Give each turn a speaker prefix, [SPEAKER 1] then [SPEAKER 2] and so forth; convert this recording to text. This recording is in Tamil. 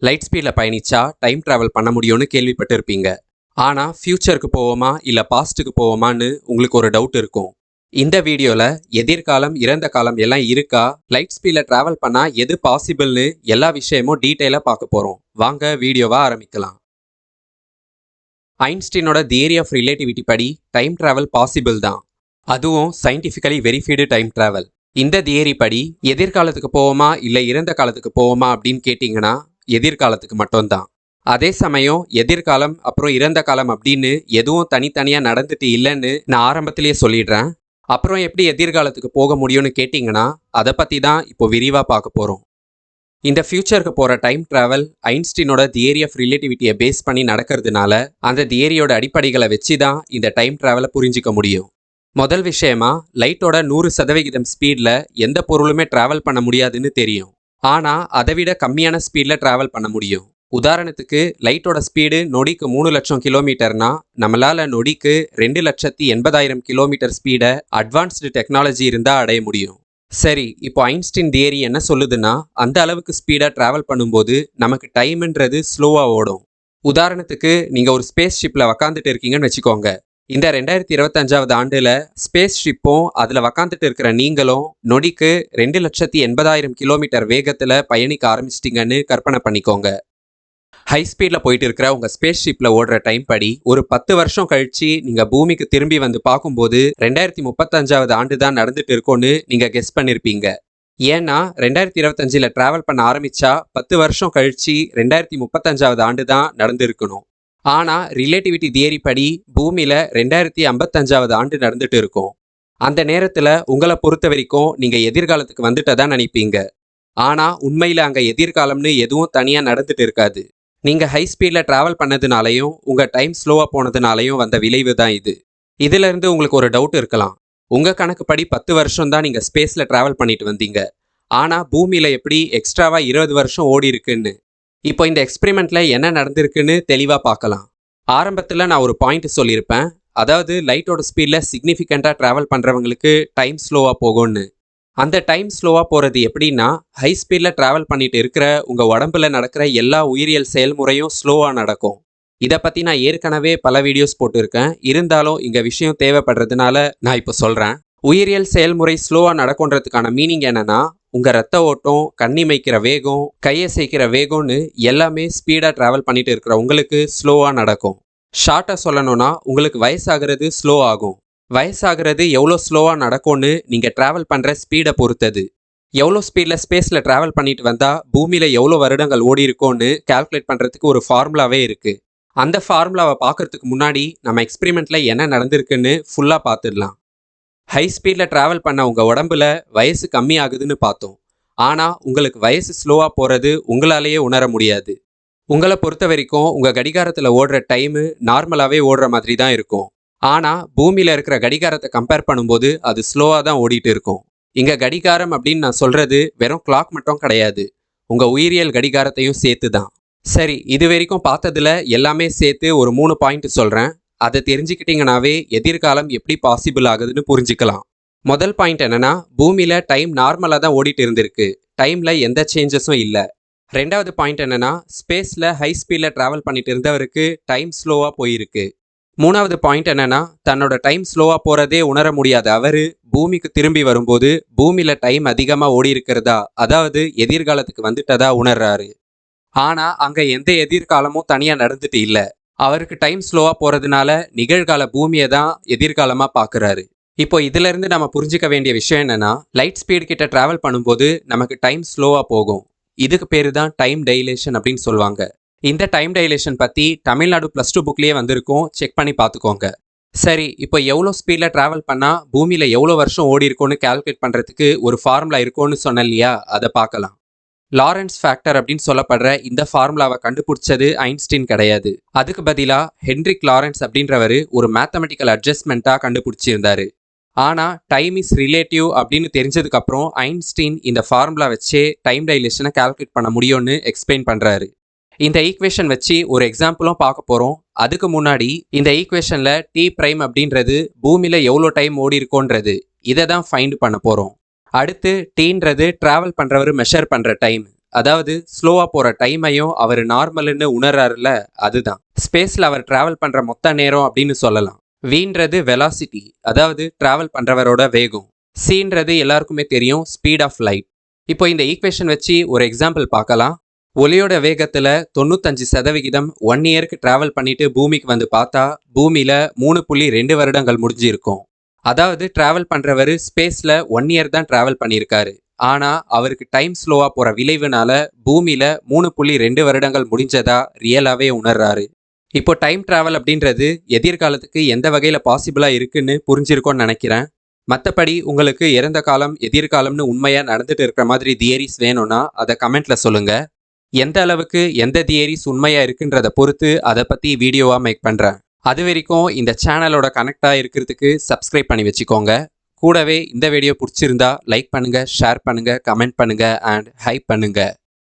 [SPEAKER 1] லைட் ஸ்பீடில் பயணிச்சா டைம் ட்ராவல் பண்ண முடியும்னு கேள்விப்பட்டிருப்பீங்க. ஆனால் ஃப்யூச்சருக்கு போவோமா இல்லை பாஸ்ட்டுக்கு போவோமான்னு உங்களுக்கு ஒரு டவுட் இருக்கும். இந்த வீடியோவில் எதிர்காலம் இறந்த காலம் எல்லாம் இருக்கா, லைட் ஸ்பீடில் ட்ராவல் பண்ணால் எது பாசிபிள்னு எல்லா விஷயமும் டீட்டெயிலாக பார்க்க போகிறோம். வாங்க வீடியோவை ஆரம்பிக்கலாம். ஐன்ஸ்டீனோட தியரி ஆஃப் ரிலேட்டிவிட்டி படி டைம் ட்ராவல் பாசிபிள் தான், அதுவும் சயின்டிஃபிக்கலி வெரிஃபைடு டைம் ட்ராவல். இந்த தியரி படி எதிர்காலத்துக்கு போவோமா இல்லை இறந்த காலத்துக்கு போவோமா அப்படின்னு கேட்டிங்கன்னா எதிர்காலத்துக்கு மட்டும்தான். அதே சமயம் எதிர்காலம் அப்புறம் இறந்த காலம் அப்படின்னு எதுவும் தனித்தனியாக நடந்துட்டு இல்லைன்னு நான் ஆரம்பத்திலேயே சொல்லிடுறேன். அப்புறம் எப்படி எதிர்காலத்துக்கு போக முடியும்னு கேட்டிங்கன்னா அதை பற்றி தான் இப்போ விரிவாக பார்க்க போகிறோம். இந்த ஃப்யூச்சருக்கு போகிற டைம் ட்ராவல் ஐன்ஸ்டீனோட தியரி ஆஃப் ரிலேட்டிவிட்டியை பேஸ் பண்ணி நடக்கிறதுனால அந்த தியரியோட அடிப்படைகளை வச்சு தான் இந்த டைம் ட்ராவலை புரிஞ்சிக்க முடியும். முதல் விஷயமா, லைட்டோட 100% ஸ்பீடில் எந்த பொருளுமே ட்ராவல் பண்ண முடியாதுன்னு தெரியும். ஆனால் அதை விட கம்மியான ஸ்பீடில் ட்ராவல் பண்ண முடியும். உதாரணத்துக்கு லைட்டோட ஸ்பீடு நொடிக்கு 3 லட்சம் கிலோமீட்டர்னா நம்மளால் நொடிக்கு 2,80,000 கிலோமீட்டர் ஸ்பீடை அட்வான்ஸ்டு டெக்னாலஜி இருந்தால் அடைய முடியும். சரி, இப்போ ஐன்ஸ்டீன் தியரி என்ன சொல்லுதுன்னா அந்த அளவுக்கு ஸ்பீடாக ட்ராவல் பண்ணும்போது நமக்கு டைம்ன்றது ஸ்லோவாக ஓடும். உதாரணத்துக்கு நீங்கள் ஒரு ஸ்பேஸ் ஷிப்பில் உக்காந்துட்டு இருக்கீங்கன்னு வச்சுக்கோங்க. இந்த 2025 ஆண்டில் ஸ்பேஸ் ஷிப்பும் அதில் உக்காந்துட்டு இருக்கிற நீங்களும் நொடிக்கு 2,80,000 கிலோமீட்டர் வேகத்தில் பயணிக்க ஆரம்பிச்சிட்டிங்கன்னு கற்பனை பண்ணிக்கோங்க. ஹை ஸ்பீடில் போயிட்டு இருக்கிற உங்கள் ஸ்பேஸ் ஷிப்பில் ஓடுற டைம் படி ஒரு 10 வருஷம் கழிச்சு நீங்கள் பூமிக்கு திரும்பி வந்து பார்க்கும்போது 2035 ஆண்டு தான் நடந்துட்டு இருக்கோன்னு நீங்கள் கெஸ் பண்ணியிருப்பீங்க. ஏன்னா 2025 ட்ராவல் பண்ண ஆரம்பித்தா 10 வருஷம் கழிச்சு 2035 ஆண்டு தான் நடந்திருக்கணும். ஆனால் ரிலேட்டிவிட்டி தியரி படி பூமியில் 2055 ஆண்டு நடந்துட்டு இருக்கும். அந்த நேரத்தில் உங்களை பொறுத்த வரைக்கும் நீங்கள் எதிர்காலத்துக்கு வந்துட்டதான் நினைப்பீங்க. ஆனால் உண்மையில் அங்கே எதிர்காலம்னு எதுவும் தனியாக நடந்துட்டு இருக்காது. நீங்கள் ஹை ஸ்பீடில் ட்ராவல் பண்ணதுனாலையும் உங்கள் டைம் ஸ்லோவாக போனதுனாலையும் வந்த விளைவு தான் இது. இதிலிருந்து உங்களுக்கு ஒரு டவுட் இருக்கலாம். உங்கள் கணக்குப்படி 10 வருஷம் தான் நீங்கள் ஸ்பேஸில் ட்ராவல் பண்ணிட்டு வந்தீங்க. ஆனால் பூமியில் எப்படி எக்ஸ்ட்ராவாக 20 வருஷம் ஓடி இருக்குன்னு. இப்போ இந்த எக்ஸ்பெரிமெண்ட்டில் என்ன நடந்திருக்குன்னு தெளிவாக பார்க்கலாம். ஆரம்பத்தில் நான் ஒரு பாயிண்ட் சொல்லியிருப்பேன், அதாவது லைட்டோட ஸ்பீடில் சிக்னிஃபிகண்ட்டாக ட்ராவல் பண்ணுறவங்களுக்கு டைம் ஸ்லோவாக போகும்னு. அந்த டைம் ஸ்லோவாக போகிறது எப்படின்னா, ஹை ஸ்பீடில் ட்ராவல் பண்ணிட்டு இருக்கிற உங்கள் உடம்புல நடக்கிற எல்லா உயிரியல் செயல்முறையும் ஸ்லோவாக நடக்கும். இதை பற்றி நான் ஏற்கனவே பல வீடியோஸ் போட்டிருக்கேன். இருந்தாலும் இங்கே விஷயம் தேவைப்படுறதுனால நான் இப்போ சொல்கிறேன். உயிரியல் செயல்முறை ஸ்லோவாக நடக்குன்றதுக்கான மீனிங் என்னென்னா, உங்கள் ரத்த ஓட்டம், கண்ணிமைக்கிற வேகம், கையசைக்கிற வேகம்னு எல்லாமே ஸ்பீடாக ட்ராவல் பண்ணிட்டு இருக்கிற உங்களுக்கு ஸ்லோவாக நடக்கும். ஷார்ட்டாக சொல்லணும்னா உங்களுக்கு வயசாகிறது ஸ்லோ ஆகும். வயசாகிறது எவ்வளோ ஸ்லோவாக நடக்கும்னு நீங்கள் ட்ராவல் பண்ணுற ஸ்பீடை பொறுத்தது. எவ்வளோ ஸ்பீடில் ஸ்பேஸில் ட்ராவல் பண்ணிட்டு வந்தால் பூமியில் எவ்வளோ வருடங்கள் ஓடி இருக்கோன்னு கால்குலேட் பண்ணுறதுக்கு ஒரு ஃபார்முலாவே இருக்குது. அந்த ஃபார்முலாவை பார்க்குறதுக்கு முன்னாடி நம்ம எக்ஸ்பெரிமெண்ட்டில் என்ன நடந்திருக்குன்னு ஃபுல்லாக பார்த்துடலாம். ஹை ஸ்பீடில் ட்ராவல் பண்ண உங்கள் உடம்புல வயசு கம்மி ஆகுதுன்னு பார்த்தோம். ஆனால் உங்களுக்கு வயசு ஸ்லோவாக போகிறது உங்களாலேயே உணர முடியாது. உங்களை பொறுத்த வரைக்கும் உங்கள் கடிகாரத்தில் ஓடுற டைமு நார்மலாகவே ஓடுற மாதிரி தான் இருக்கும். ஆனால் பூமியில் இருக்கிற கடிகாரத்தை கம்பேர் பண்ணும்போது அது ஸ்லோவாக தான் ஓடிட்டு இருக்கும். இங்கே கடிகாரம் அப்படின்னு நான் சொல்கிறது வெறும் கிளாக் மட்டும் கிடையாது, உங்கள் உயிரியல் கடிகாரத்தையும் சேர்த்து தான். சரி, இது வரைக்கும் பார்த்ததில் எல்லாமே சேர்த்து ஒரு 3 பாயிண்ட் சொல்கிறேன். அதை தெரிஞ்சுக்கிட்டிங்கனாவே எதிர்காலம் எப்படி பாசிபிள் ஆகுதுன்னு புரிஞ்சுக்கலாம். முதல் பாயிண்ட் என்னன்னா, பூமியில் டைம் நார்மலாக தான் ஓடிட்டு இருந்திருக்கு, டைமில் எந்த சேஞ்சஸும் இல்லை. ரெண்டாவது பாயிண்ட் என்னன்னா, ஸ்பேஸில் ஹை ஸ்பீடில் ட்ராவல் பண்ணிட்டு இருந்தவருக்கு டைம் ஸ்லோவாக போயிருக்கு. மூணாவது பாயிண்ட் என்னன்னா, தன்னோட டைம் ஸ்லோவாக போகிறதே உணர முடியாத அவர் பூமிக்கு திரும்பி வரும்போது பூமியில் டைம் அதிகமாக ஓடி இருக்கிறதா, அதாவது எதிர்காலத்துக்கு வந்துட்டதா உணர்றாரு. ஆனால் அங்கே எந்த எதிர்காலமும் தனியாக நடந்துட்டு இல்லை. அவருக்கு டைம் ஸ்லோவாக போகிறதுனால நிகழ்கால பூமியை தான் எதிர்காலமாக பார்க்குறாரு. இப்போ இதிலிருந்து நம்ம புரிஞ்சிக்க வேண்டிய விஷயம் என்னென்னா, லைட் ஸ்பீடு கிட்ட ட்ராவல் பண்ணும்போது நமக்கு டைம் ஸ்லோவாக போகும். இதுக்கு பேர் தான் டைம் டைலேஷன் அப்படின்னு சொல்லுவாங்க. இந்த டைம் டைலேஷன் பற்றி தமிழ்நாடு +2 புக்லேயே வந்திருக்கும், செக் பண்ணி பார்த்துக்கோங்க. சரி, இப்போ எவ்வளோ ஸ்பீடில் ட்ராவல் பண்ணால் பூமியில் எவ்வளோ வருஷம் ஓடி இருக்கும்னு கால்குலேட் பண்ணுறதுக்கு ஒரு ஃபார்முலா இருக்கும்னு சொன்னேன் இல்லையா, அதை பார்க்கலாம். லாரன்ஸ் ஃபேக்டர் அப்படின்னு சொல்லப்படுற இந்த ஃபார்முலாவை கண்டுபிடிச்சது ஐன்ஸ்டீன் கிடையாது. அதுக்கு பதிலாக ஹென்ரிக் லாரன்ஸ் அப்படின்றவர் ஒரு மேத்தமெட்டிக்கல் அட்ஜஸ்ட்மெண்ட்டாக கண்டுபிடிச்சிருந்தாரு. ஆனால் டைம் இஸ் ரிலேட்டிவ் அப்படின்னு தெரிஞ்சதுக்கப்புறம் ஐன்ஸ்டீன் இந்த ஃபார்முலா வச்சே டைம் டைலேஷனை கால்குலேட் பண்ண முடியும்னு எக்ஸ்பிளைன் பண்ணுறாரு. இந்த ஈக்குவேஷன் வச்சு ஒரு எக்ஸாம்பிளும் பார்க்க போகிறோம். அதுக்கு முன்னாடி இந்த ஈக்குவேஷனில் டி பிரைம் அப்படின்றது பூமியில் எவ்வளோ டைம் ஓடி இருக்கோன்றது, இதை தான் ஃபைண்ட் பண்ண போகிறோம். அடுத்து டீன்றது ட்ராவல் பண்ணுறவர் மெஷர் பண்ணுற டைம், அதாவது ஸ்லோவா போற டைமையும் அவர் நார்மல்னு உணர்றாருல, அதுதான் ஸ்பேஸ்ல அவர் டிராவல் பண்ற மொத்த நேரம் அப்படின்னு சொல்லலாம். வீன்றது வெலாசிட்டி, அதாவது டிராவல் பண்றவரோட வேகம். சீன்றது எல்லாருக்குமே தெரியும், ஸ்பீட் ஆஃப் லைட். இப்போ இந்த ஈக்குவேஷன் வச்சு ஒரு எக்ஸாம்பிள் பார்க்கலாம். ஒலியோட வேகத்துல 95% 1 இயருக்கு டிராவல் பண்ணிட்டு பூமிக்கு வந்து பார்த்தா பூமியில 3.2 வருடங்கள் முடிஞ்சிருக்கும். அதாவது டிராவல் பண்றவர் ஸ்பேஸ்ல 1 இயர் தான் டிராவல் பண்ணியிருக்காரு. ஆனா அவருக்கு டைம் ஸ்லோவா போற விளைவுனால பூமியில 3.2 வருடங்கள் முடிஞ்சதா ரியலாவே உணர்றாரு. இப்போ டைம் டிராவல் அப்படின்றது எதிர்காலத்துக்கு எந்த வகையில பாசிபிளா இருக்குன்னு புரிஞ்சிருக்கும்னு நினைக்கிறேன். மற்றபடி உங்களுக்கு இறந்த காலம் எதிர்காலம்னு உண்மையா நடந்துட்டு இருக்கிற மாதிரி தியரிஸ் வேணும்னா அதை கமெண்ட்ல சொல்லுங்க. எந்த அளவுக்கு எந்த தியரிஸ் உண்மையா இருக்குன்றத பொறுத்து அதை பத்தி வீடியோவா மேக் பண்றேன். அது வரைக்கும் இந்த சேனலோட கனெக்டா இருக்கிறதுக்கு சப்ஸ்கிரைப் பண்ணி வச்சுக்கோங்க. கூடவே இந்த வீடியோ பிடிச்சிருந்தா லைக் பண்ணுங்க, ஷேர் பண்ணுங்க, கமெண்ட் பண்ணுங்க அண்ட் ஹைப் பண்ணுங்க.